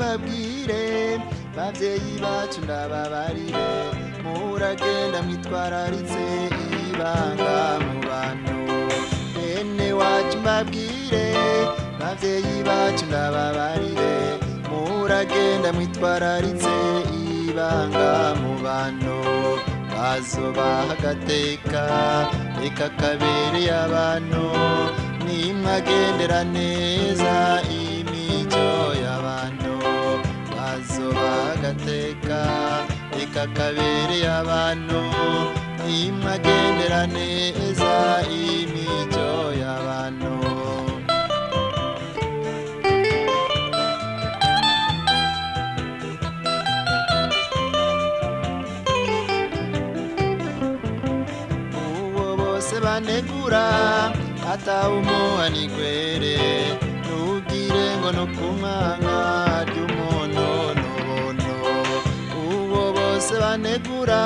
mbabwire bavyeyi bacu ndababarire muragenda mwitwararitse ibanga mu bantu bene wacu mbabwire bavyeyi bacu ndababarire muragenda mwitwararitse ibanga mu bantu bazobaha agateka reka kabereye abantu nimwagendera neza imico y'abantu bazobaha agateka reka kabereye abantu nimwagendera neza imico y'abantu banegura atawumuhani gwere nugire ngo no kumanga ry'umuntu n'ubuno uwo bose banegura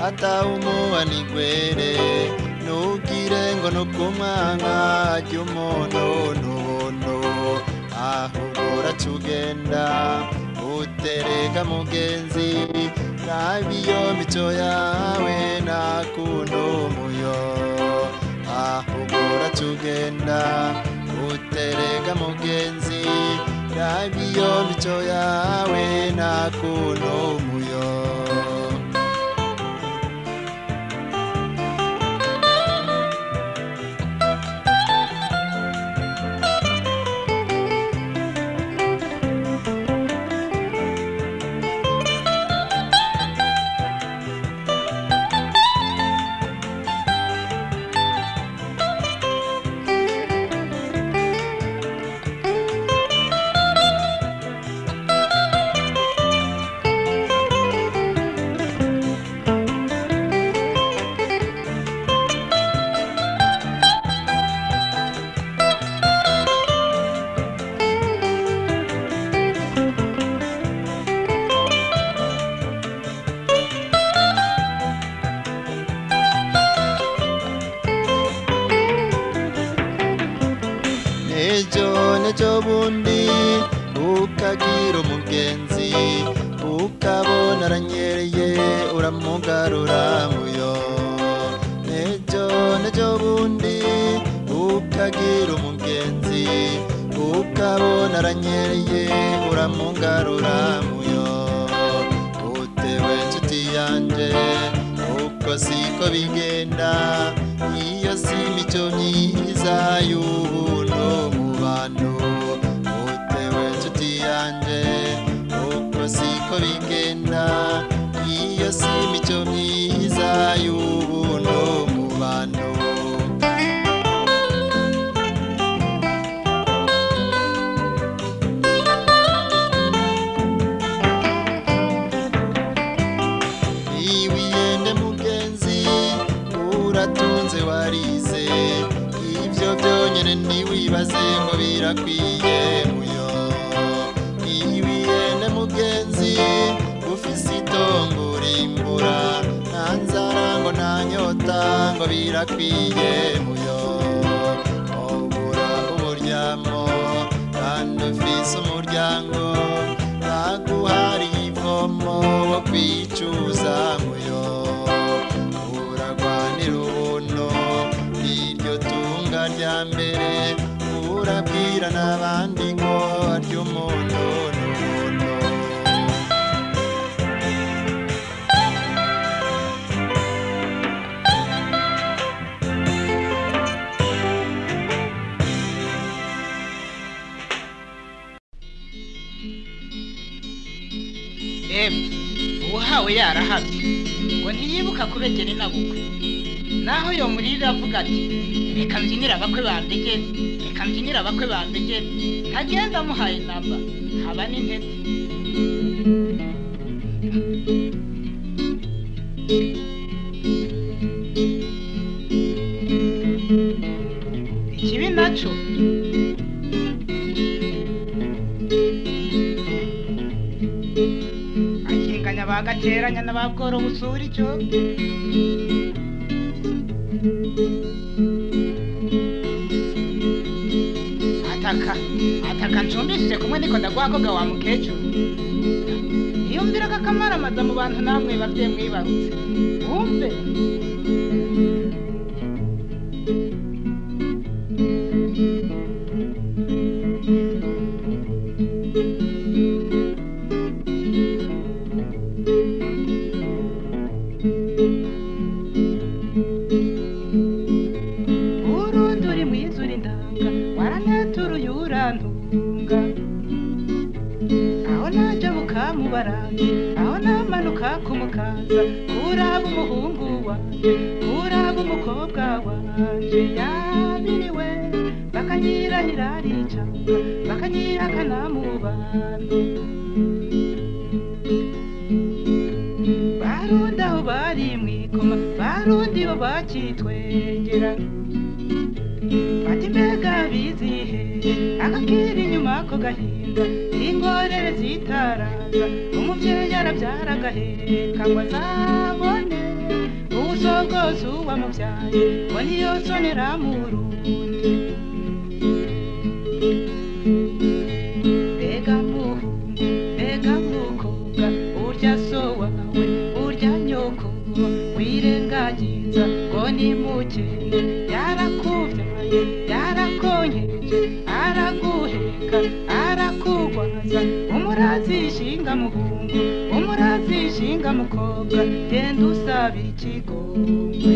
atawumuhani gwere nugire ngo no kumanga ry'umuntu n'ubuno ahubura tugenda utereka mugenzi nabiyo mico yawe nakundo muyo ahubura tugenda utereka mugenzi nabiyo mico yawe nakundo muyo nejo bundi ukagira umugenzi ukabona aranyereye uramugarura muyo nejo bundi ukagira umugenzi ukabona aranyereye uramugarura muyo utewe nshuti yanje uko siko bigenda iyo si imico myiza y'ubuntu mu bantu utewe nshuti yanje uko siko bigenda iyo si imico myiza y'ubuntu mu bantu uratunze warize ivyo byonyene ntiwibaze ngo birakwiye muyo iwiyene mugenzi ufise itongo urimbura nta nzara ngo nta nyota ngo birakwiye muyo obura uburyamo kandi ufise umuryango baguhari ivomo wo kwicuza muyo iryo tunga rya mbere urabwira n'abandi ngo ry'umuntu n'umuntu uhawe yarahabye ngo ntiyibuka kubegera inabukwe naho yo murira avuga ati reka mbyinira abakwe bandegere reka mbyinira abakwe bandegere ntagenda amuhaye namba haba n'intete ikibi naco akinganya bagateranya n'ababworo busura icyo agataka ncumbishije kumwe niko ndagwakoga wa mukecuru iyumviraga akamaramaza mu bantu namwe bavyeyi mwibarutse wumve urunduri mwizuri ndanga waranaturuye urantunga aho naja bukamubarage aho namanuka kumukaza kuraba umuhungu wanje kuraba umukobwa wanje yabiriwe bakanyirahira aricanga bakanyihakana mu bantu barundi aho bari mwikoma barundi bo bakitwengera bati mbega bizihe akakiri inyuma ko gahinda ingorere zitaraza umuvyeyi aravyara agaheka ngo azabone uwusogozi uwamuvyaye ngo niyo sonera mu Burundi mbega muhungu mbega mukobwa urya so wawe urya nyoko wirengagiza ngo ni mukene yarakuvyaye yarakonkeje araguheka arakugwaza umurazi ishinga muhungu umurazi ishinga mukobwa genda usaba ikigongwe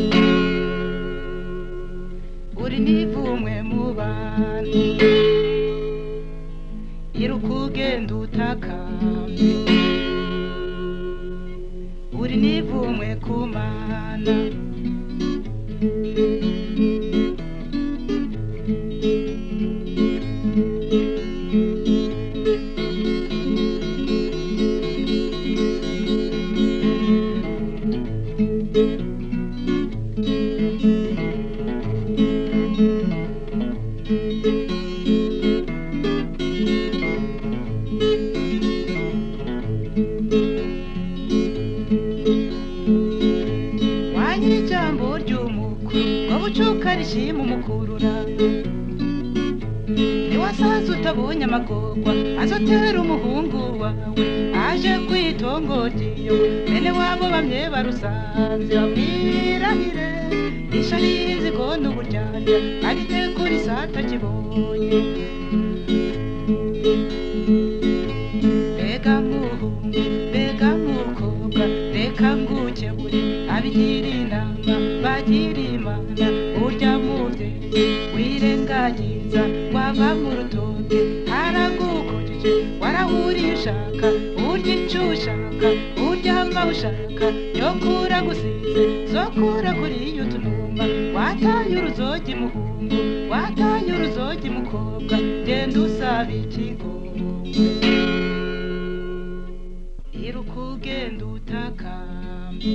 uri nivumwe mu bantu irukugenda utakambe uri nivumwe ku mana wanyijambo ry'umukuru ngo bucukarishima umukurura niwasaza utabonye amagorwa azotera umuhungu wawe aje kwitongo ryiyo bene wabo bamye barusanze bamwirahire isharizi kondo uburyarya agitekura isata kibonye mbega muhungu mbega mukobwa reka ngukebure abigira inama bagira imana urya muvyeyi wirengagiza wava mu rutonde haragukojeje warahuriye ushaka urya ico ushaka uryama ushaka yokura gusize zokura kuriye utunuma wataye uruzogi muhungu wataye uruzogi mukobwa genda usaba ikigongwe irukugenda utakambe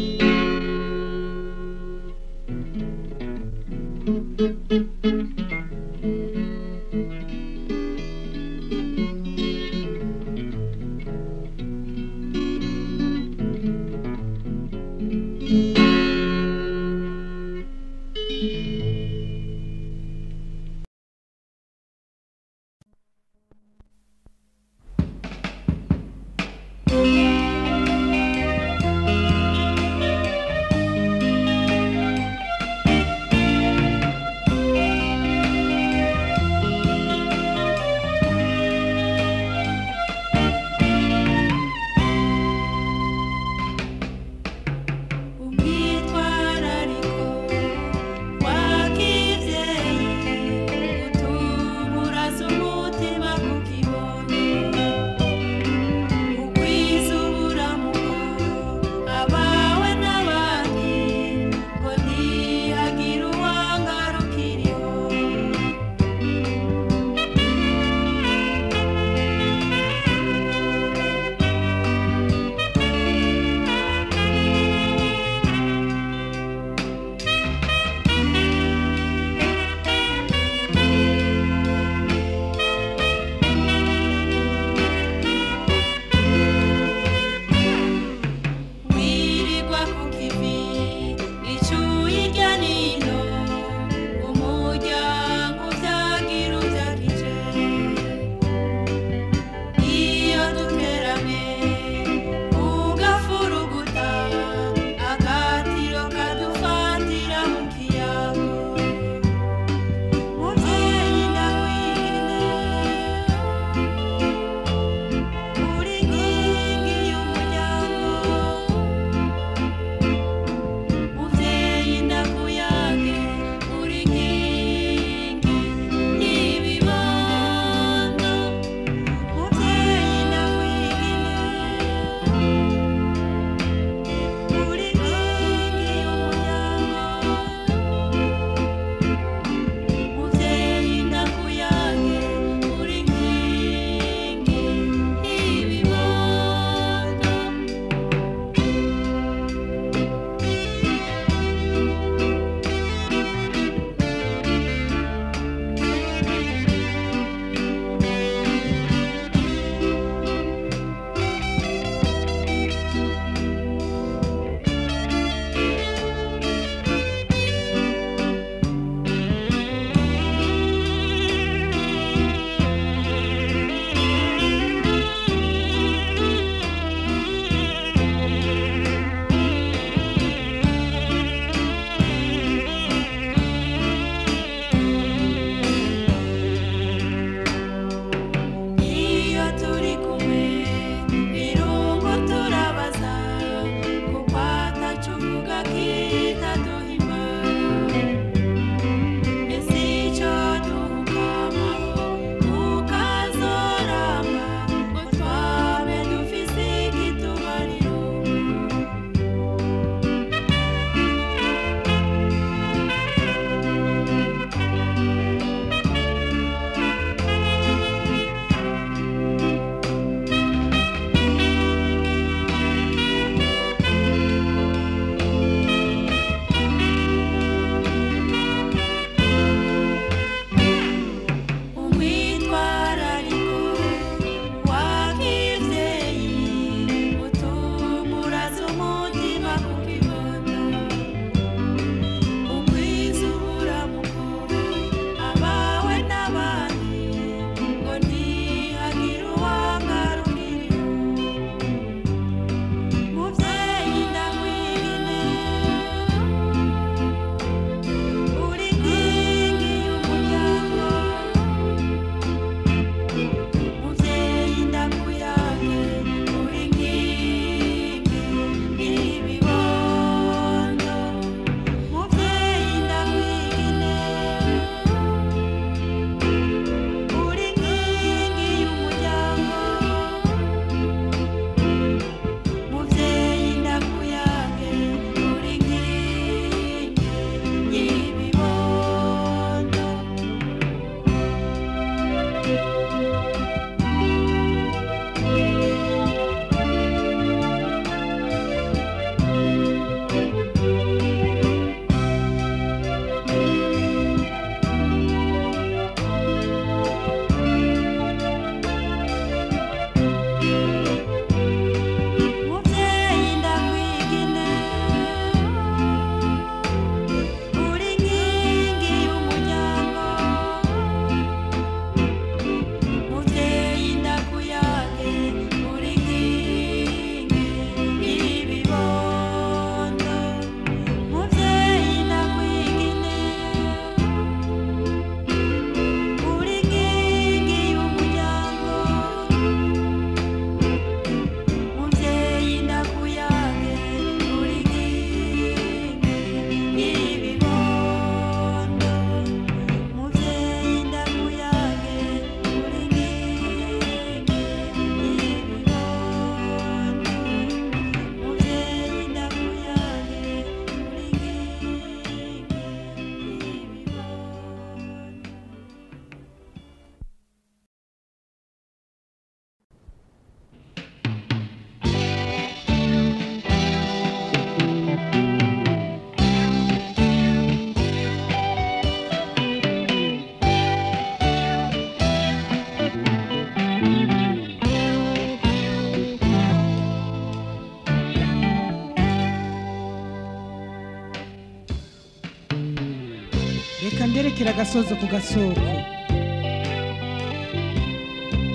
reka nderekera agasozo ku gasoko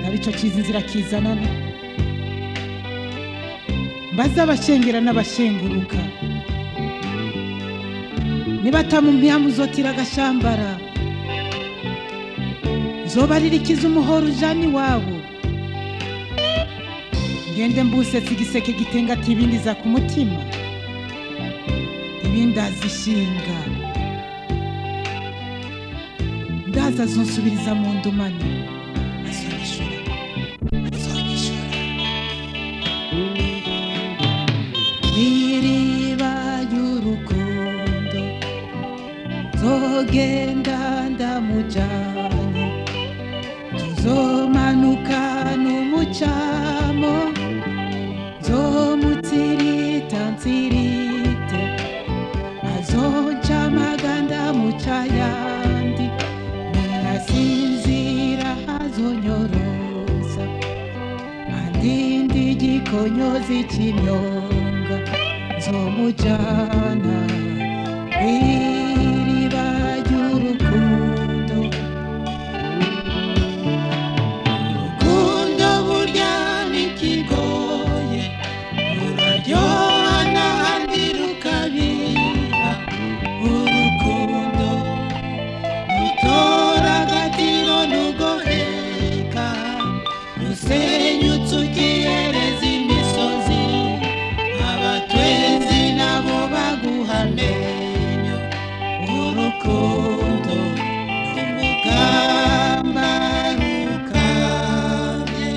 nabico kiza inzira kizanana mbaza abashengera n'abashenguruka nibatamu mpiyamu zotira agashambara zobaririkiza umuhoro ujani wabo ngende mbusetsa igiseke gitenga ati ibindi za ku mutima ibindi azishinga ndaza zonsubiriza mu ndumane azonyishura iriba y'urukundo zogenda ndamujanye tuzomanuka n'umucamo zomutsirita ntsirite azonca amaganda mucayandi ninasinzira azonyorosa andindi igikonyozi c'imyonga zomujana iriba ry'urukundo urukundo burya nikigoye ruraryoha n'ahandi rukabira urukundo rutora agatiro n'ugoheka rusenyutse ukiyereza imisozi abatwenzi nabo baguhamenyo urukundo n'umugamba rukabye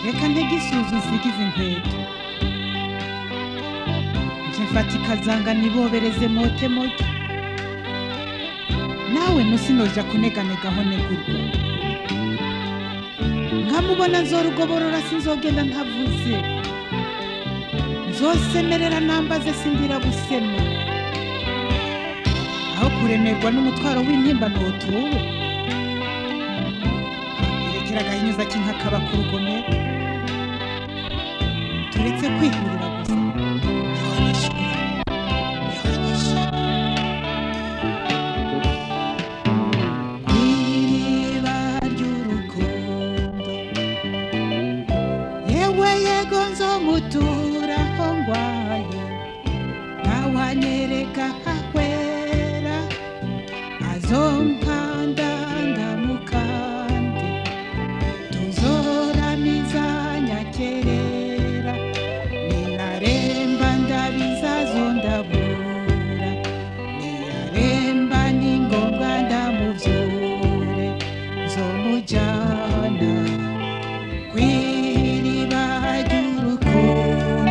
reka ntegisuzu nsigize inkweto nje mfata ikazanga nibobereze mote mote nawe nusinoja kuneganegaho negurwa nkamubona nzorugoborora sinzogenda ntavuze nzosemerera nambaze sindira gusema aho kuremerwa n'umutwaro w'intimba n'utuwe irekera agahinyuza kinkakaba ku rugomero turetse kwihurira gusa iriba ry'urukundo yewe yego nzomuturaho ngwaye ntawanyereka ahwera azonkanda ndamukande tuzoramiza nyakerera ninaremba ndabizazo ndabura niyaremba ningombwa ndamuvyure nzomujana kw'iriba ry'urukundo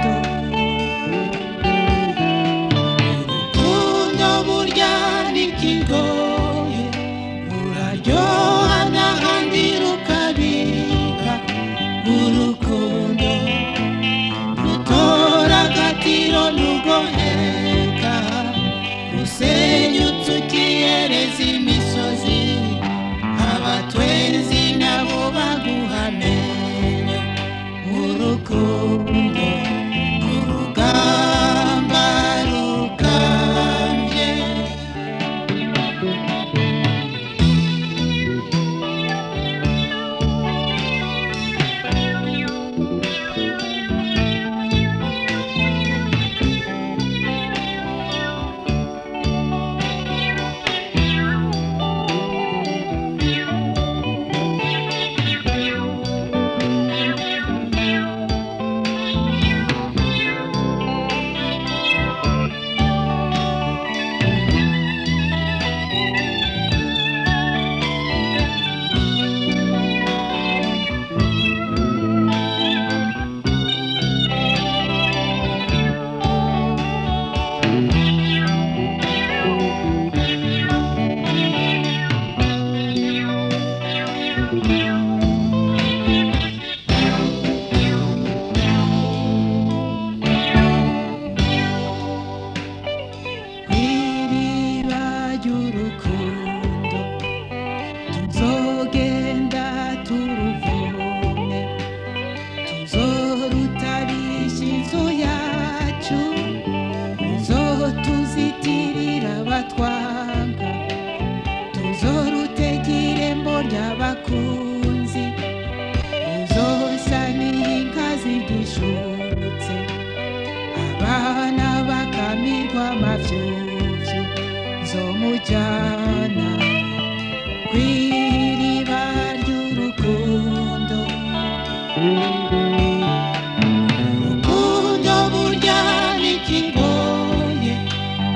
urukundo burya n'ikigoye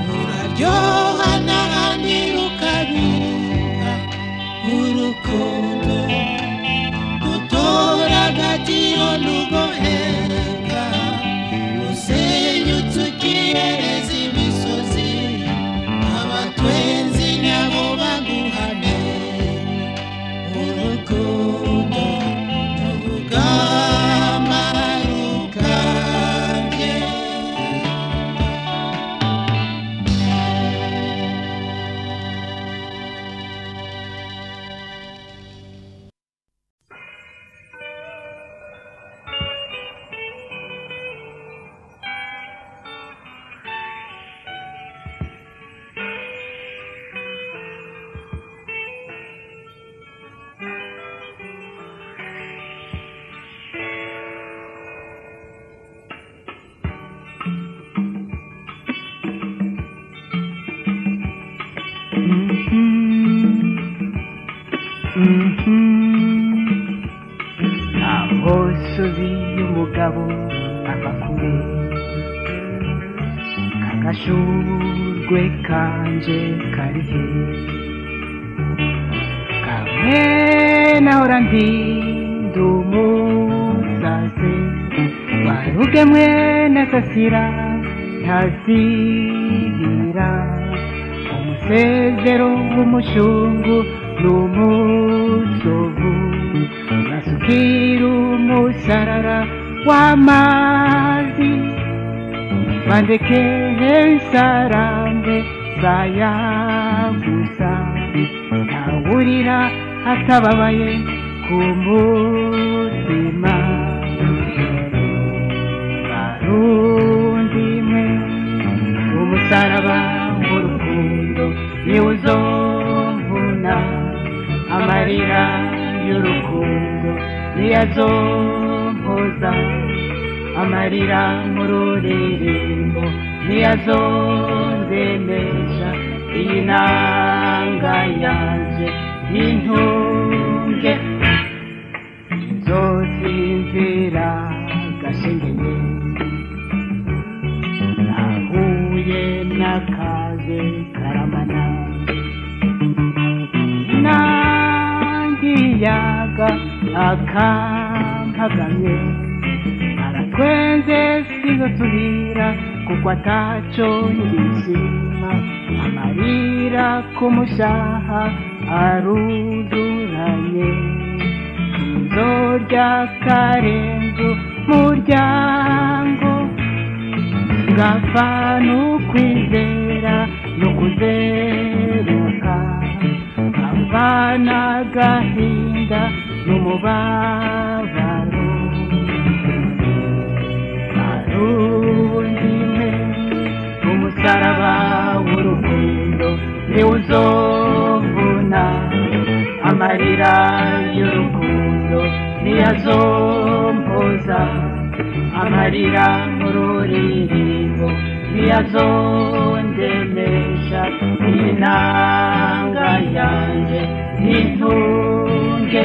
ruraryoha n'ahandi rukabiha urukundo rutora agaciro n'uguhenga rusenyutse ukiyereza imisozi abatwenzi nabo baguhane urukundo n'urugamba rukambye aho subi y'umugabo akakure kagashurwe kanje karihe kamwe nahora ndinda umusaze waruge mwene sasira ntazibira umusezero w'umushungu n'umusovu basukira umusarara w'amazi bandeke nsarambe zayagusa ntawurira atababaye ku mutima barundi mwe umusaraba w'urukundo niwo uzomvuna amarira y'urukundo niyazompoza amarira mu ruririmbo niyazondemesha iyi nanga yanje y'intunge nzosinzira gashengeye nahuye n'akaze karamana nangiyaga akampagamye aratwenze sinzosubira kuko ataco ndishima amarira kumushaha aruduranye nzorya karenzo muryango ngapfa n'ukwizera n'ukuzeruka abana gahinda n'umubabaro arundime umusaraba w'urukundo niwo uzovuna amarira y'urukundo niyazompoza amarira mu ruririmbo niyazondemesha inanga yanje n'intunge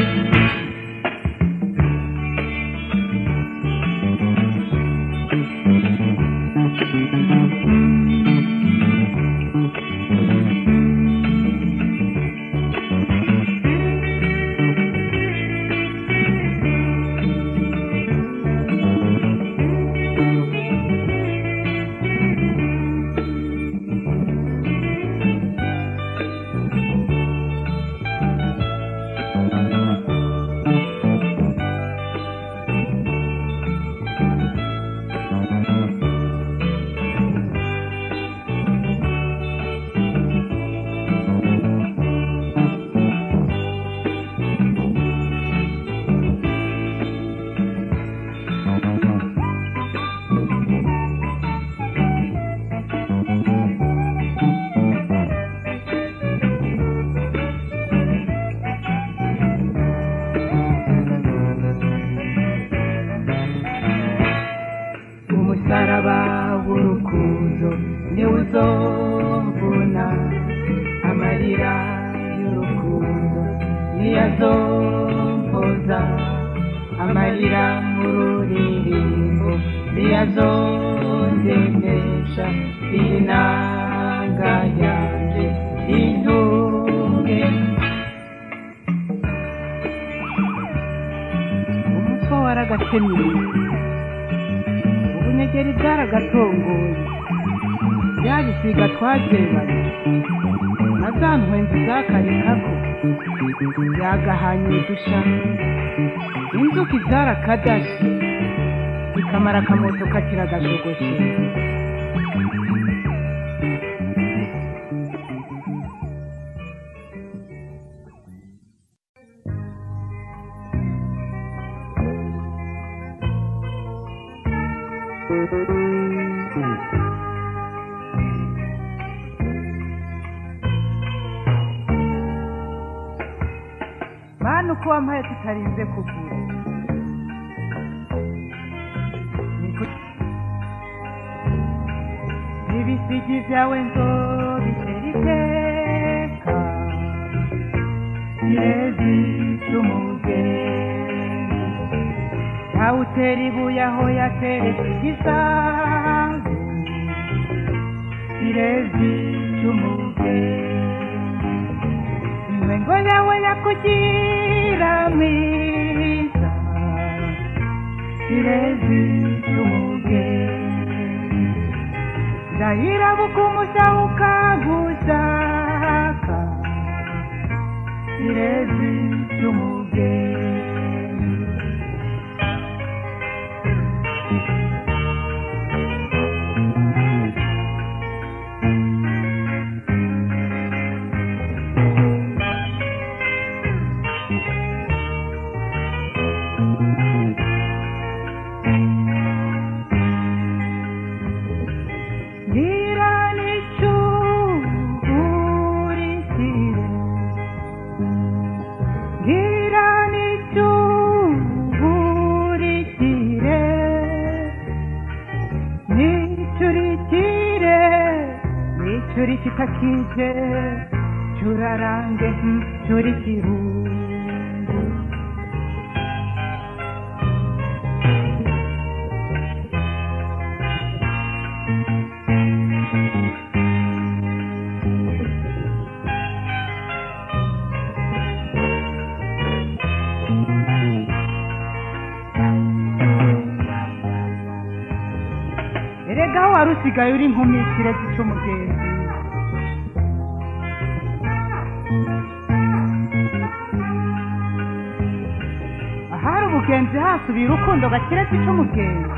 umusaraba w'urukundo niwo uzomvuna amarira y'urukundo niyazompoza amarira mu ruririmbo ntiyazondenesha inanga yanjye intunge. Umutwe waragatemye, ubunyegeri bwaragatongoye, bya bisiga twagereranye na za ntwenzi zakarikako byagahanye udusha, inzuki zarakadashe ikamara akamoto kakira agashogoshe. Mana uko wampaye tutarinze kugura, ibisigi byawe nzobitera iteka, kirezi cy'umugeni ntawutera ibuye aho yateretse igisago, kirezi cy'umugeni inwengo yawe yakugira mwiza, kirezi cy'umugeni ndahira bukumusha ukagushaka, kirezi cy'umugeni. Churi kitakije churarange churi kirungu, erega warusigaye uri inkumi kirezi cy'umugenzi, ahari ubugenzi hasubira urukundo gakirezi cy'umugenzi.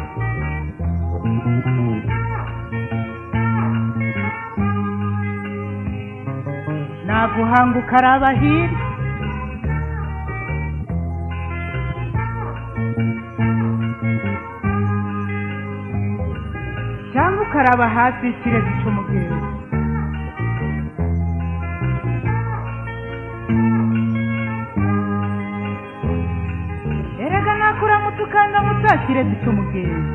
naguhanga ukaraba hirya, cyangwa ukaraba hasi y'ikirezi cy'umugenzi. erega nakuramutse ukandamutsa kirezi cy'umugenzi.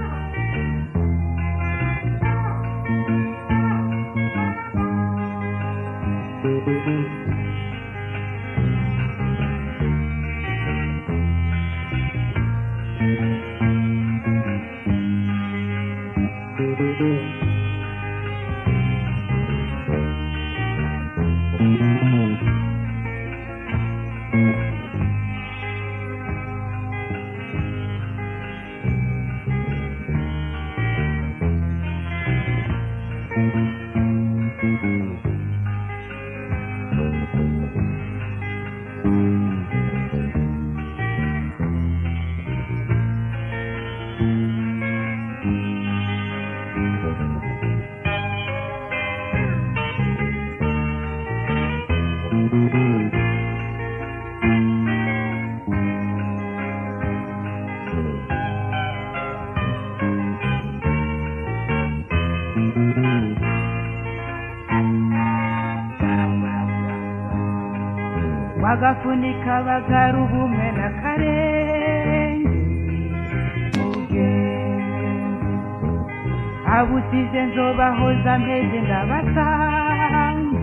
Wagafunika bagara ubumwe n'akarenge mugenzi, abusize nzobahoza mpeze ndabasange,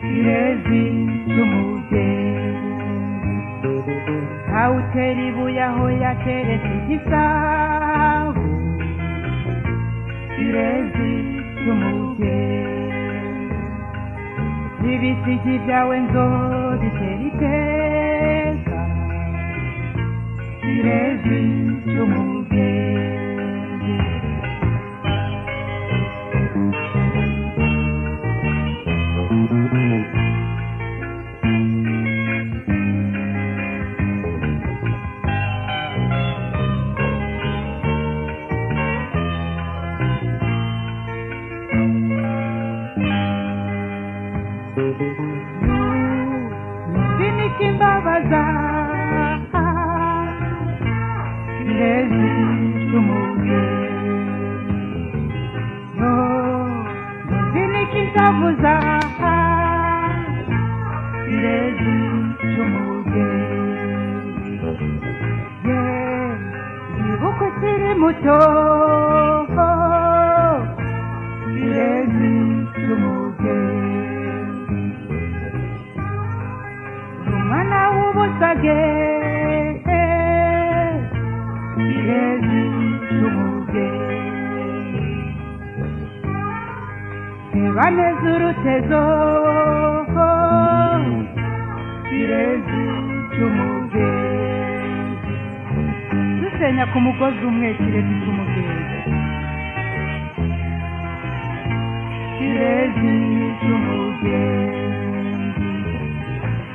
kirezi cy'umugenzi ntawutera ibuye aho yateretse igisambu kirezi cy'umugezi ibisigi byawe nzobitera iteka kirezi cy'umugezi Imbabaza kirezi cy'umugezi nzinikitavuza kirezi cy'umugezi yibuka ukiri muto kirezi cy'umugezi umwana w'ubusage kirezi cy'umugezi reba neza urutezo kirezi cy'umugezi dusenya ku mugozi umwe kirezi cy'umugezi kirezi cy'umugezi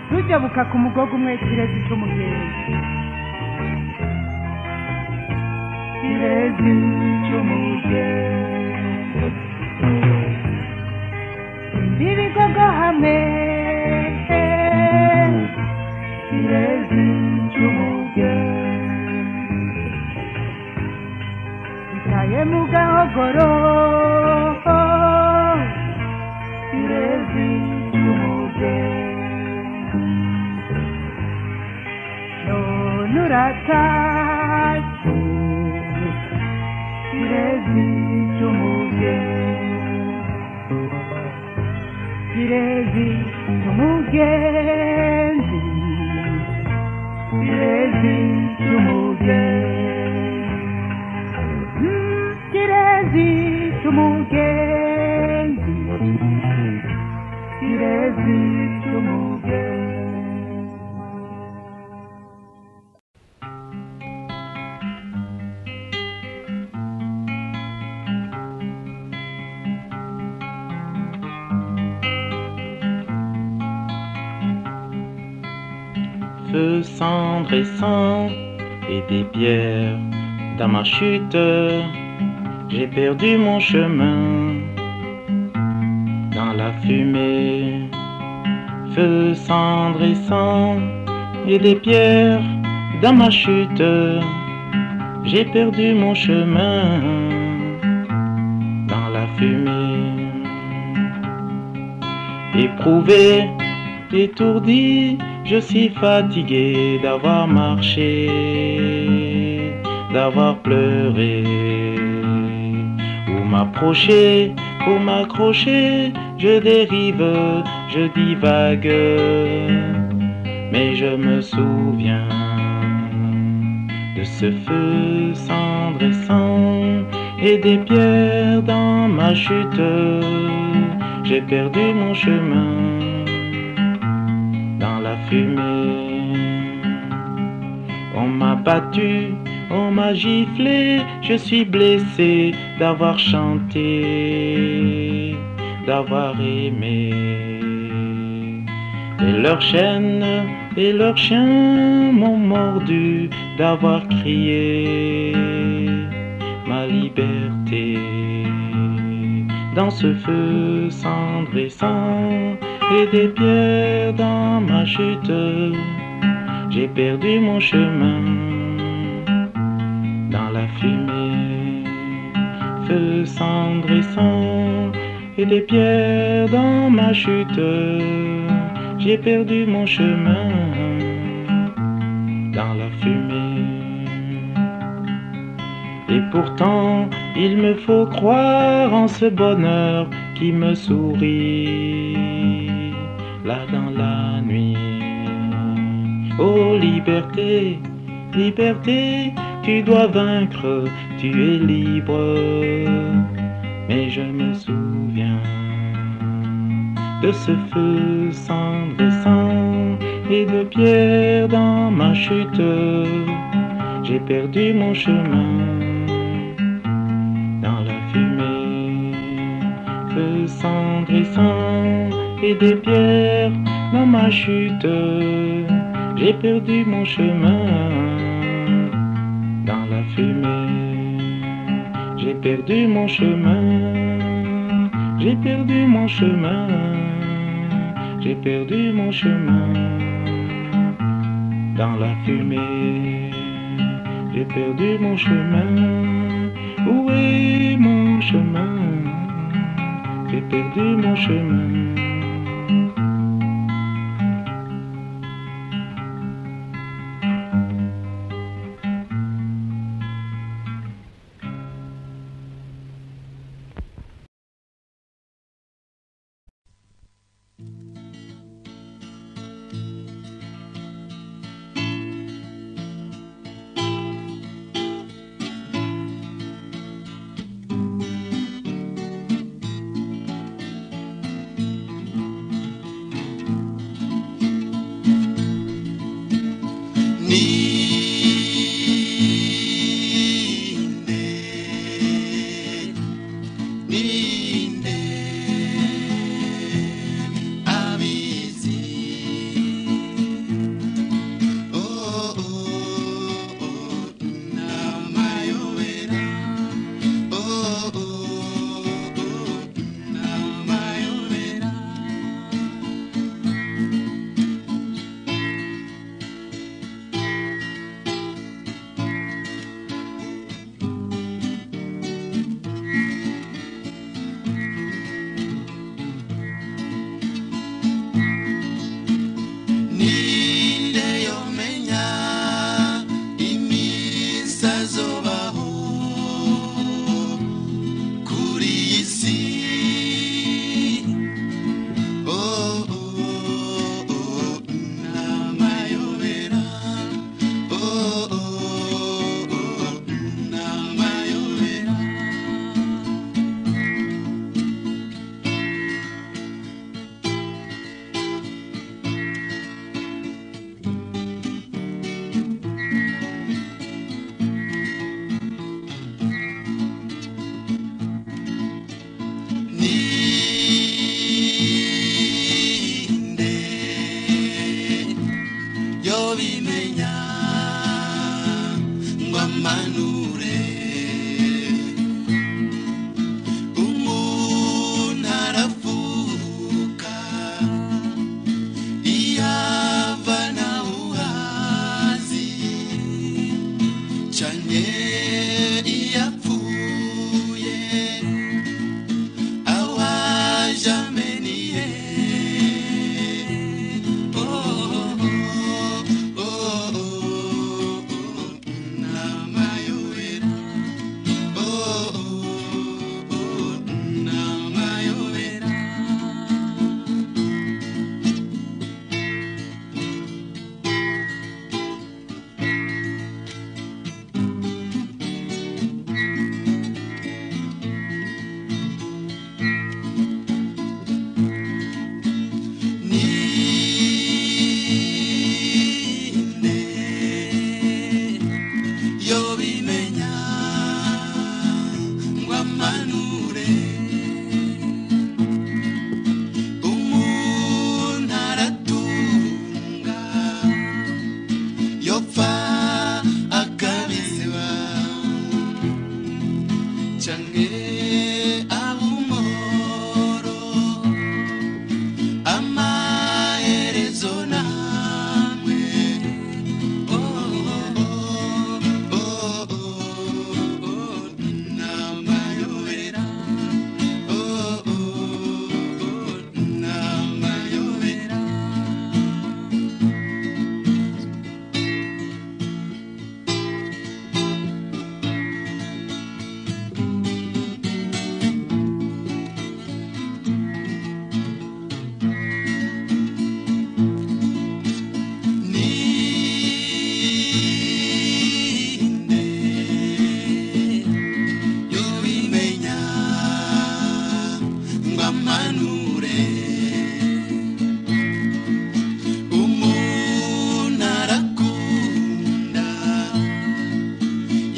tujabuka ku mugogo umwe kirezi cy'umugezi kirezi cy'umugezi ibigogo hamwe kirezi cy'umugezi itaye mu gahogoro kirezi cy'umugezi nuratashye kirezi cy'umugezi kirezi cy'umugezi kirezi cy'umugezi kirezi cy'umugezi kirezi cy'umugezi. Feu, cendre et sang et des pierres dans ma chute, j'ai perdu mon chemin dans la fumée. Feu, cendre et sang et des pierres dans ma chute, j'ai perdu mon chemin dans la fumée. Éprouvé, étourdi, je suis fatigué d'avoir marché, d'avoir pleuré. Où m'approcher, où m'accrocher, je dérive, je divague. Mais je me souviens de ce feu, cendre et sang, et des pierres dans ma chute. J'ai perdu mon chemin dans la fumée. On m'a battu, on m'a giflé, je suis blessé d'avoir chanté, d'avoir aimé. Et leurs chaînes et leurs chiens m'ont mordu d'avoir crié ma liberté. Dans ce feu, cendre et sang, et des pierres dans ma chute, j'ai perdu mon chemin dans la fumée. Feu, cendre et sang, et des pierres dans ma chute, j'ai perdu mon chemin dans la fumée. Et pourtant, il me faut croire en ce bonheur qui me sourit là dans la nuit. Oh liberté, liberté, tu dois vaincre, tu es libre. Mais je me souviens de ce feu cendre et sang et de pierres dans ma chute. J'ai perdu mon chemin dans la fumée. Feu, cendre et sang et des pierres dans ma chute. J'ai perdu mon chemin dans la fumée. J'ai perdu mon chemin. J'ai perdu mon chemin. J'ai perdu mon chemin dans la fumée. J'ai perdu mon chemin. Où est mon chemin? J'ai perdu mon chemin.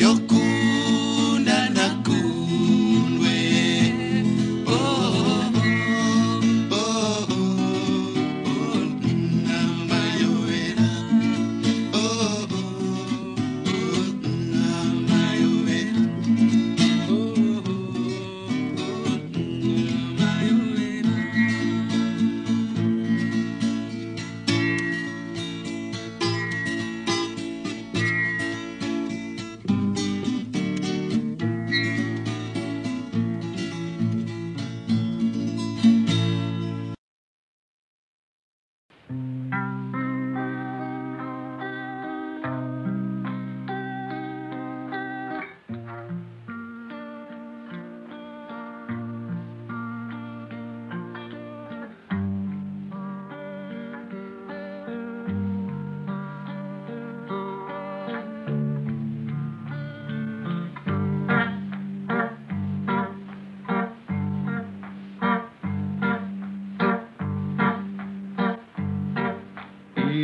yokunda nakundwe namayobera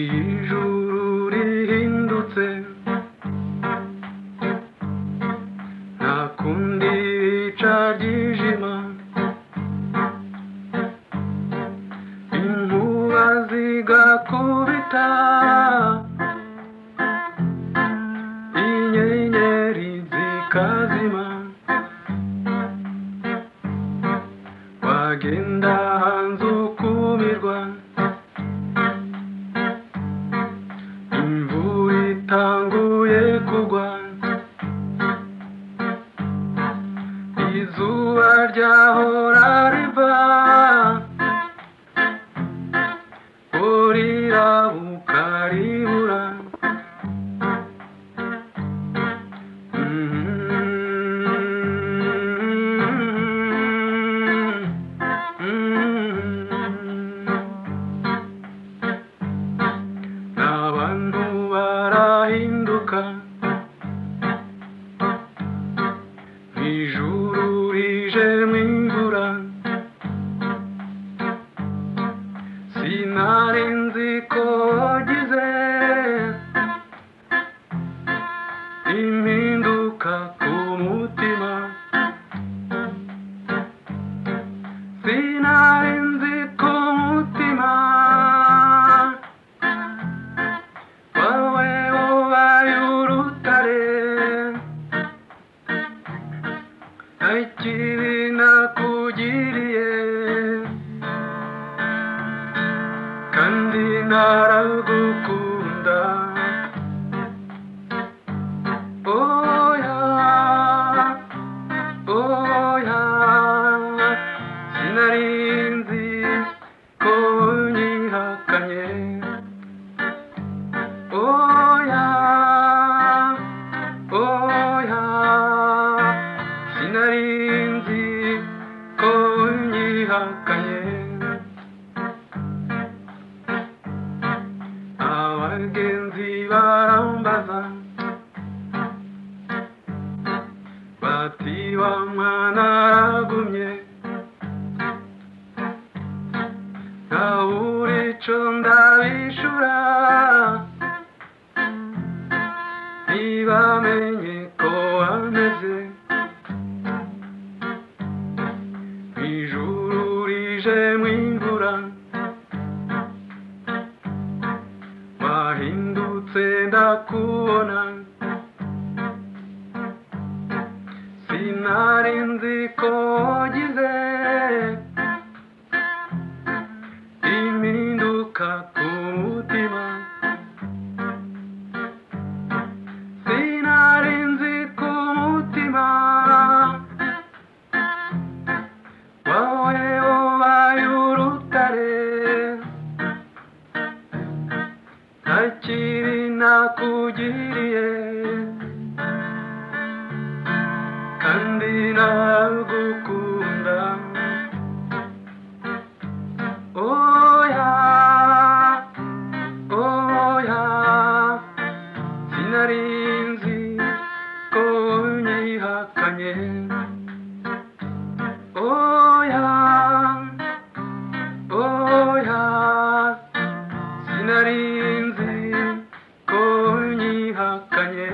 ijuru rihindutse nta kundi rica ryijima inkuba zigakubita inyenyeri zikazima wagenda hanze ukumirwa imvura itanguye kugwa izuba ryahora riva urira ukaribura abantu barahinduka ijuru rijemo imvura sinari nzi ko wagize impinduka ku mutima sinari nzi ko umutima wawe ubaye urutare ikibi nakugiriye kandi naragukunda oya oya sinari nzi ko unyihakanye oya oya sinari nzi ko unyihakanye abagenzi barambaza bati wa mwana aragumye ntabura ico ndabishura ntibamenye ko wameze ijuru rijemo imvura wahindutse ndakubona sinari nzi ko wagize impinduka ku mutima sinari nzi ko umutima wawe ubaye urutare nta kibi nakugiriye kandi nagukunda oya oya sinari nzi ko unyihakanye oya oya sinari nzi ko unyihakanye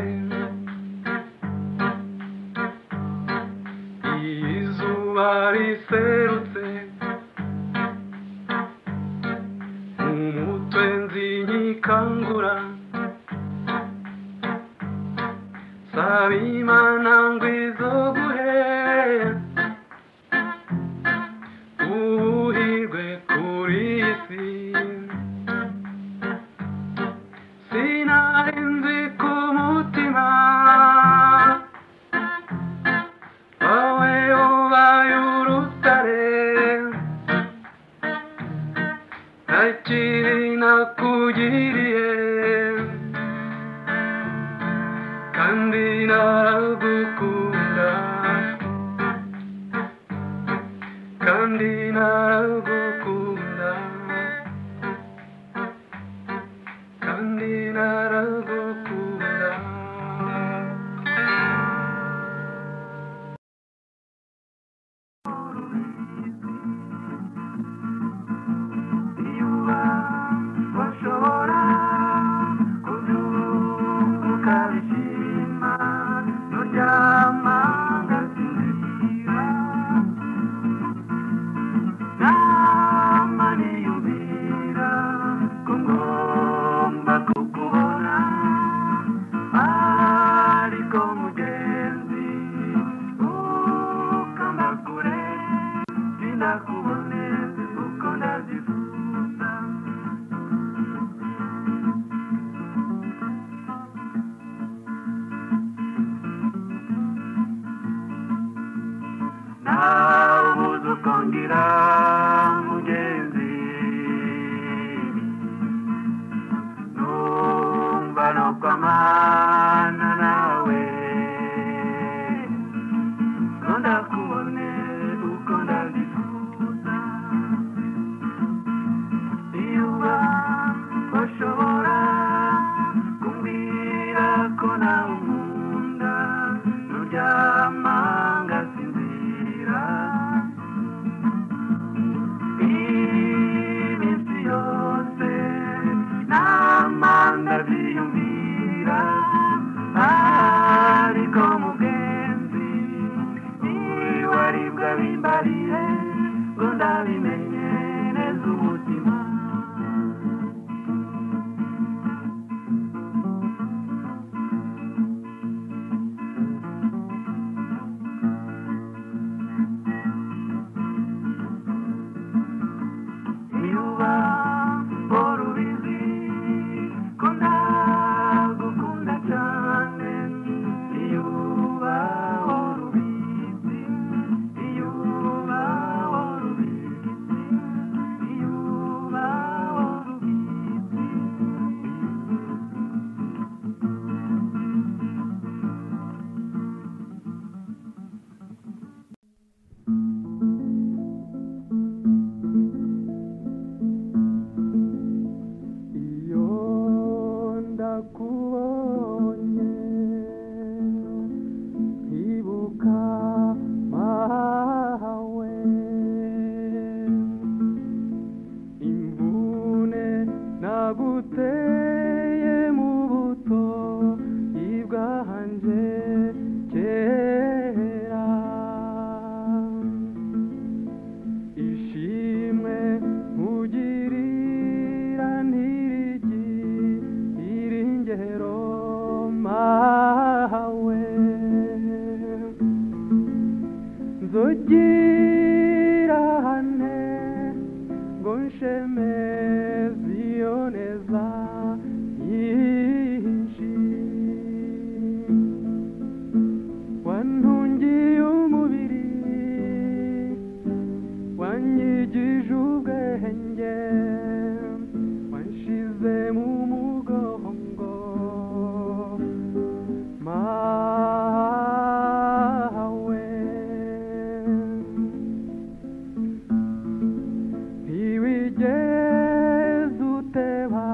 izuba riserutse umutwe nzinyikangura saba Imana ngo izoguhe uhirwe kuri iyi si sinari nzi ku mutima wawe ubaye urutare ntakiri nakugiriye kandi naragukunda kandi naragukunda kandi naragukunda iyuba washobora kubyuka bishima nuryama ngasinzira nama niyumvira ko ngomba kukubona ariko mugenzi ukamba kure sinakubone uko ndabyifuza nabuze uko ngira mugenzi numva no kwamana nawe ngo ndakubone uko ndabyifuza iyuba washobora kumbwira ko nawe unkunda nuryama ngasinzira iminsi yose nama ndabyiyumvira ariko mugenzi niwari bwabimbariye ngo ndabimenye neza umutima iyuba urubizi ko ndagukunda cyane iyuba urubizi iyuba urubizi iyuba urubizi iyo ndakubonye nkibuka mawe imvune naguteye mu buto bwanje kera ishimwe nkugirira ntirigire ingero mawe nzogira hane ngo nshemeze iyo neza nyinshi wantungiye umubiri wanyigije ubwenge wanshize mu mugongo mawe ntiwigeze uteba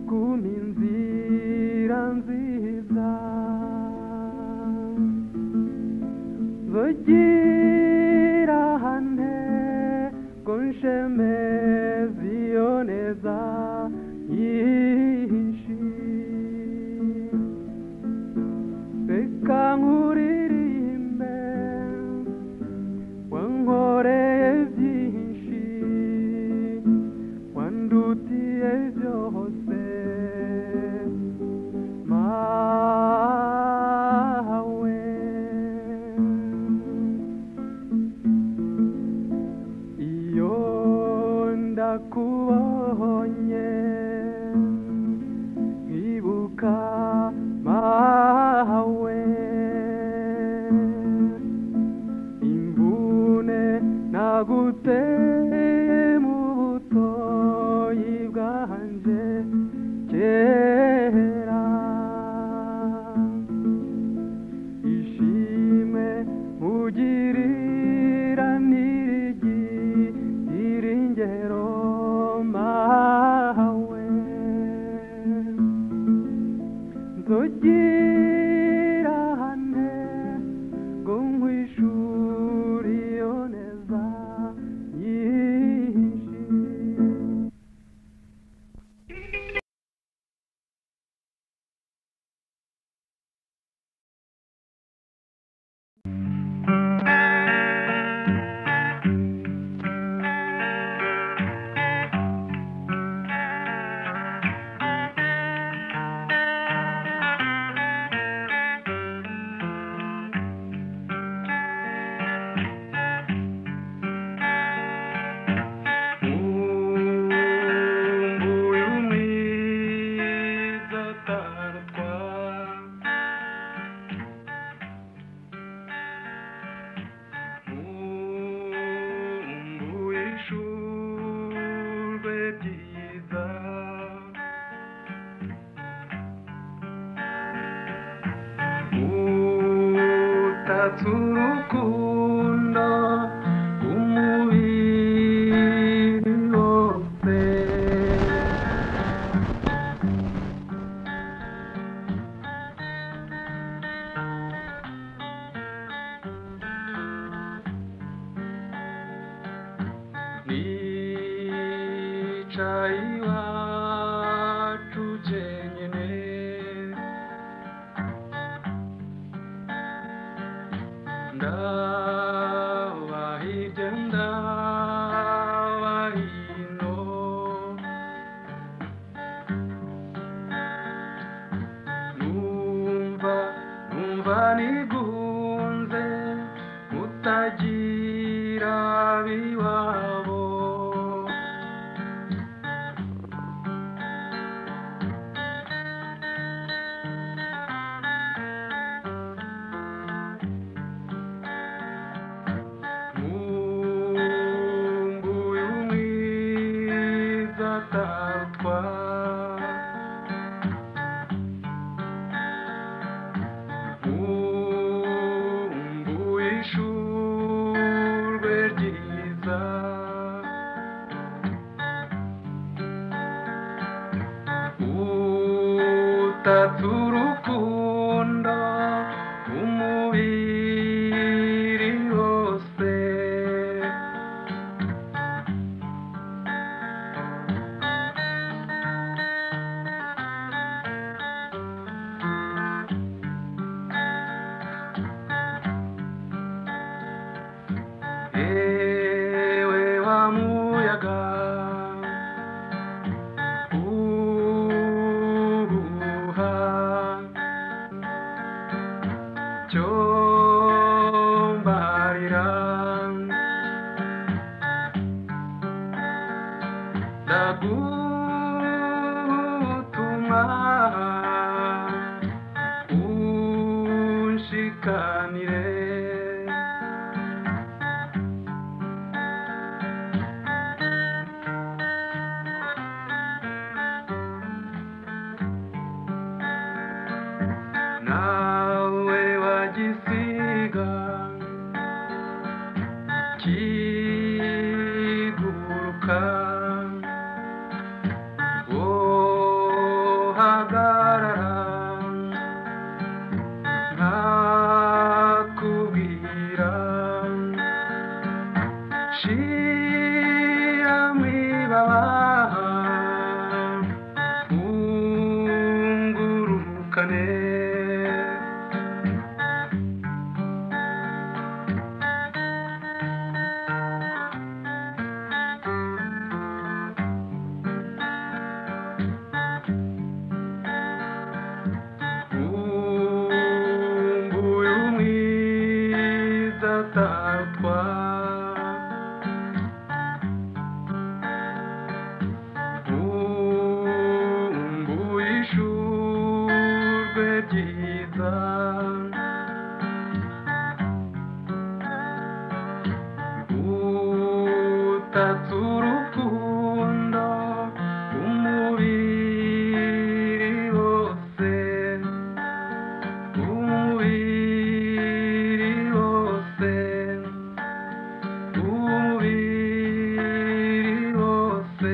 kumpa inzira nziza nzogira hane ngo nshemeze iyo neza nyinshi reka nkuririmbe utatse urukundo umubiri wose. Nicaye iwacu jenyene ndaba hirya ndaba hino, numva nigunze utagira biwabo. Nkumbuye umwiza atarutwa, nkumbuye ishurwe ryiza, utatse urukundo umubiri wose. Ewe wa muyaga uhuha, cyo mbarira ndagutuma unshikanire. Nawe wagisiga kiguruka, wohagarara nkakubwira, shira mwibaba ungurukane. Nkumbuye umwiza atarutwa, nkumbuye ishurwe ryiza, utatse urukundo umubiri wose, umubiri wose, umubiri wose.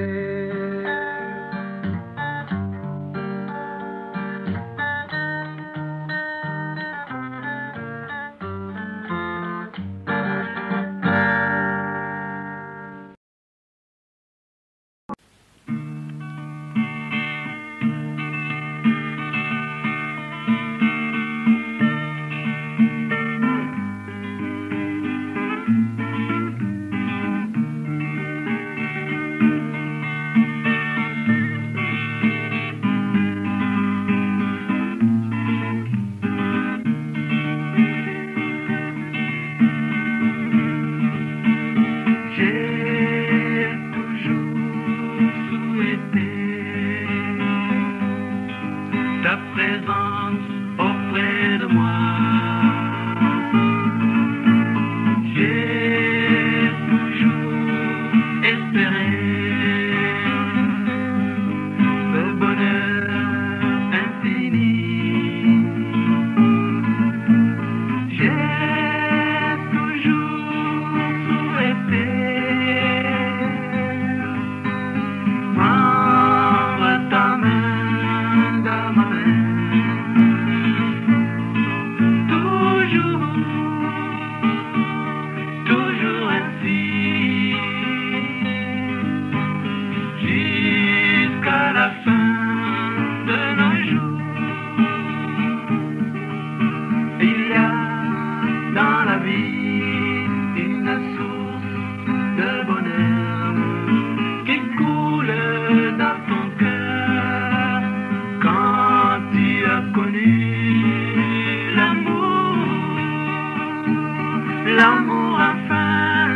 l'amour enfin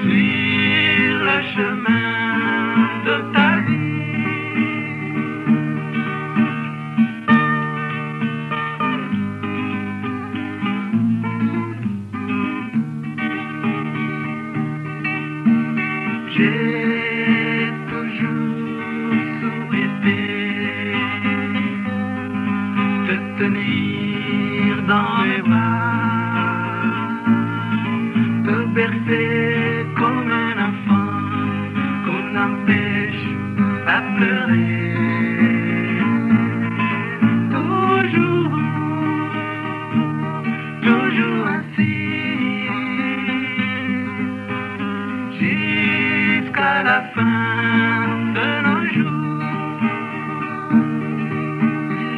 sur le chemin de ta vie. J'ai toujours souhaité te tenir dans mes bras, te bercer comme un enfant qu'on empêche à pleurer. Toujours, toujours ainsi, jusqu'à la fin de nos jours.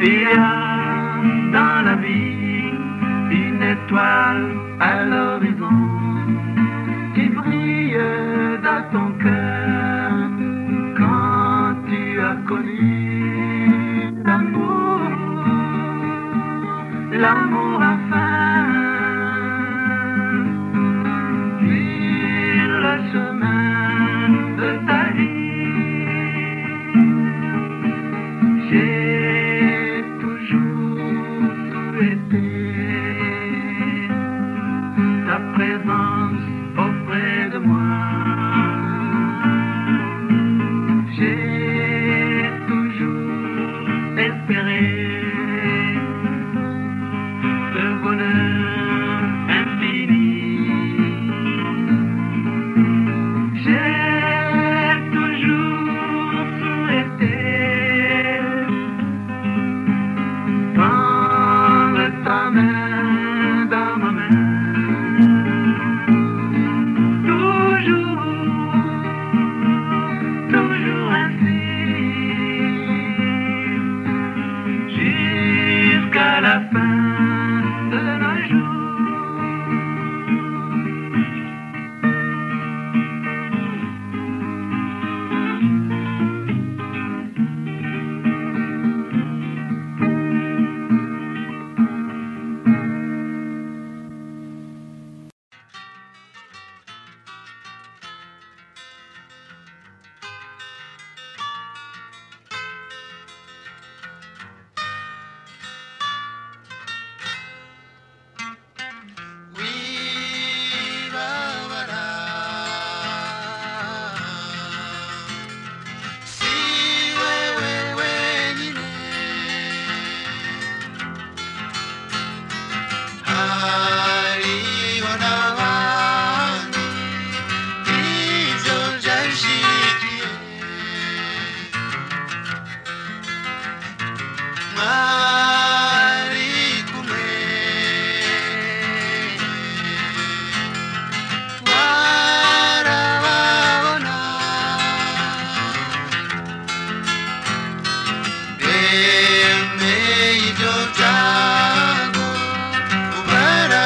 Il y a dans la vie une étoile à l'horizon qui brille dans ton cœur quand tu as connu l'amour, l'amour enfin sur le chemin de ta vie. J'ai toujours souhaité ta présence auprès de moi. J'ai toujours espéré ce bonheur infini. J'ai toujours souhaité prendre ta main dans ma main. Toujours, toujours ainsi, jusqu'à la fin de nos jours. Oui, Barbara. Si, wewe nyine hariho n'abandi ivyo vyashikiye mwari kumwe warababona bemeye ivyo vyago ubara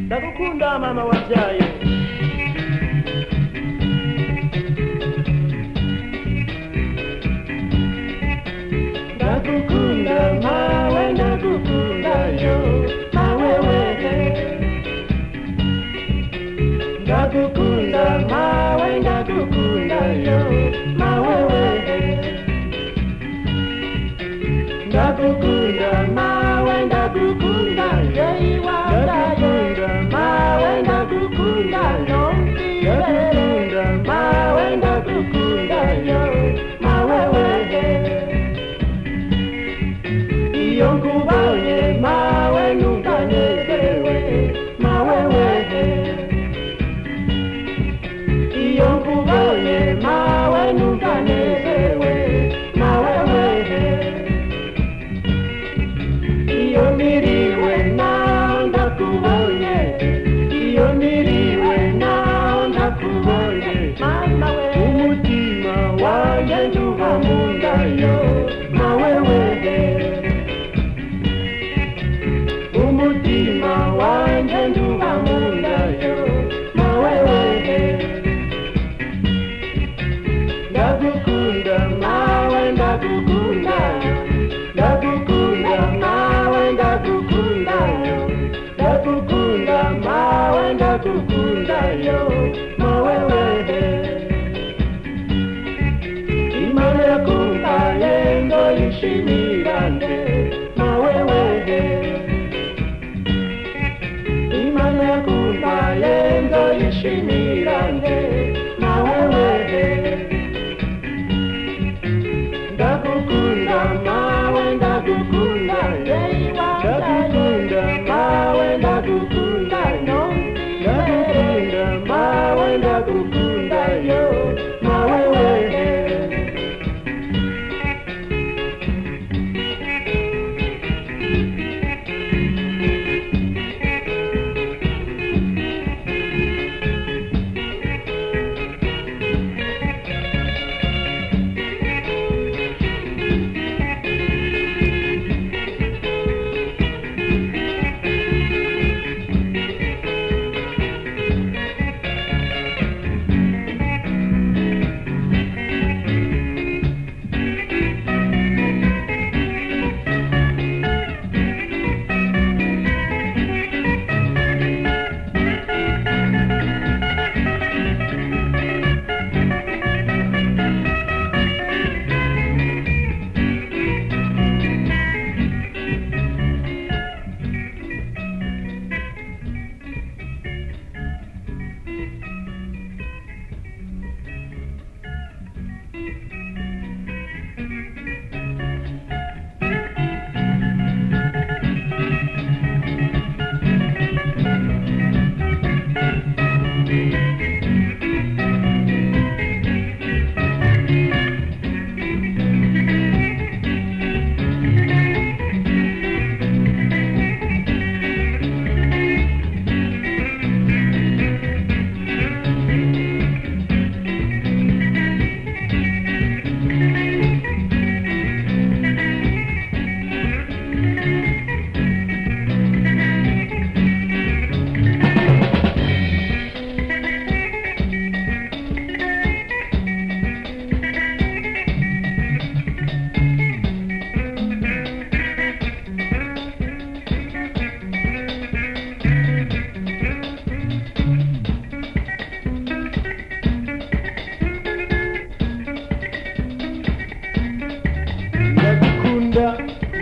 Ndagukunda mama wabyaye. Ndagukunda mawe ndagukunda yo mawe wewe. Ndagukunda mawe ndagukunda yo mawe wewe. Ndagukunda mawe ndagukunda yo iwadayo mawe ndagukunda yo ndagukunda mawe ndagukunda yo mawe wewe. Iyo nkubonye mawe numva nezerewe mawe wewe. Iyo nkubonye mawe numva nezerewe mawe wewe. Iyo niriwe naho ndakubonye. Iyo niriwe naho ndakubonye mama we. Umutima wanjye nduva mu nda yo mawe wewe. Umutima wanjye nduva mu nda yo mawe wewe. Ndagukunda mawe ndagukunda. Ndagukunda mawe ndagukunda yo. Ndagukunda mawe ndagukunda yo mawe wewe. Imana yakumpaye ngo yishimirane mawe wewe. Imana yakumpaye ngo yishimirane mawe wewe. Ndagukunda mawe ndagukunda ndagukunda mawe ndagukunda ndagukunda mawe ndagukunda yo mawe wewe.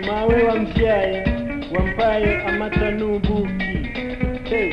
Mawe wamvyaye wampaye amata n'ubuki. Hey.